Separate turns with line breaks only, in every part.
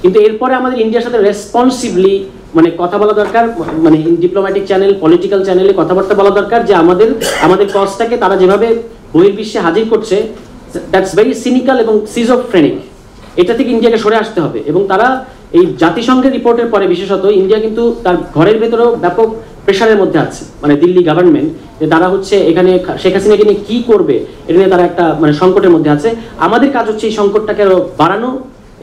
কিন্তু এরপরে আমাদের ইন্ডিয়ার সাথে রেসপন্সিভলি মানে কথা বলা দরকার, মানে ডিপ্লোম্যাটিক চ্যানেল, পলিটিক্যাল চ্যানেলে কথাবার্তা বলা দরকার যে আমাদের কজটাকে তারা যেভাবে বহির্বিশ্বে হাজির করছে, দ্যাটস ভেরি সিনিক্যাল এবং সিজোফ্রেনিক। এটা থেকে ইন্ডিয়াকে সরে আসতে হবে। এবং তারা এই জাতিসংঘের রিপোর্টের পরে বিশেষত ইন্ডিয়া কিন্তু তার ঘরের ভেতরেও ব্যাপক প্রেশারের মধ্যে আছে, মানে দিল্লি গভর্নমেন্ট, যে তারা হচ্ছে এখানে শেখ হাসিনাকে নিয়ে কি করবে এটা নিয়ে তারা একটা মানে সংকটের মধ্যে আছে। আমাদের কাজ হচ্ছে এই সংকটটাকে আরো বাড়ানো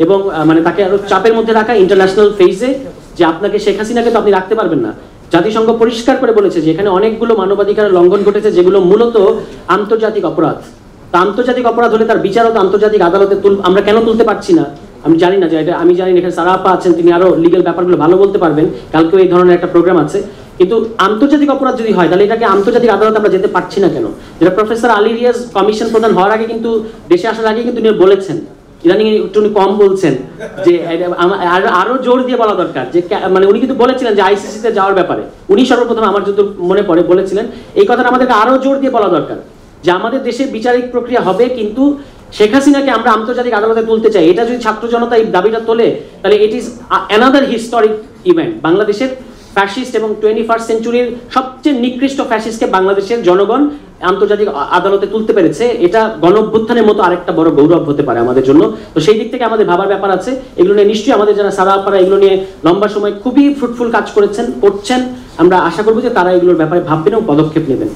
এবং মানে তাকে আরো চাপের মধ্যে রাখা ইন্টারন্যাশনাল ফেজে, যে আপনাকে শেখ হাসিনাকে তো আপনি রাখতে পারবেন না। জাতিসংঘ পরিষ্কার করে বলেছে যে এখানে অনেকগুলো মানবাধিকার লঙ্ঘন ঘটেছে যেগুলো মূলত আন্তর্জাতিক অপরাধ। তা আন্তর্জাতিক অপরাধ হলে তার বিচারও তো আন্তর্জাতিক আদালতে আমরা কেন তুলতে পারছি না আমি জানি না। যে এটা আমি জানি না, এখানে সারা আপা আছেন, তিনি আরো লিগ্যাল ব্যাপারগুলো ভালো বলতে পারবেন, কালকেও এই ধরনের একটা প্রোগ্রাম আছে। কিন্তু আন্তর্জাতিক অপরাধ যদি হয় তাহলে এটাকে আন্তর্জাতিক আদালতে আমরা যেতে পারছি না কেন? যেটা প্রফেসর আলী রিয়াজ কমিশন প্রধান হওয়ার আগে কিন্তু, দেশে আসার আগে কিন্তু উনি বলেছেন, ইদানিং একটু উনি কম বলছেন, যে আরো জোর দিয়ে বলা দরকার যে মানে উনি কিন্তু বলেছিলেন যে আইসিসিতে যাওয়ার ব্যাপারে উনি সর্বপ্রথম আমার যত মনে পড়ে বলেছিলেন এই কথাটা আমাদেরকে আরো জোর দিয়ে বলা দরকার যে আমাদের দেশে বিচারিক প্রক্রিয়া হবে, কিন্তু শেখ হাসিনাকে আমরা আন্তর্জাতিক আদালতে তুলতে চাই। এটা যদি ছাত্র জনতা এই দাবিটা তোলে তাহলে it is another historic event. বাংলাদেশের ফ্যাসিস্ট এবং 21st সেঞ্চুরির সবচেয়ে নিকৃষ্ট ফ্যাসিস্টকে বাংলাদেশের জনগণ আন্তর্জাতিক আদালতে তুলতে পেরেছে। এটা গণঅভ্যুত্থানের মতো আরেকটা বড় গৌরব হতে পারে আমাদের জন্য। তো সেই দিক থেকে আমাদের ভাবার ব্যাপার আছে। এগুলো নিয়ে নিশ্চয়ই আমাদের যারা সারা আপারা এগুলো নিয়ে লম্বা সময় খুবই ফ্রুটফুল কাজ করছেন, আমরা আশা করবো যে তারা এগুলোর ব্যাপারে ভাববেন এবং পদক্ষেপ নেবেন।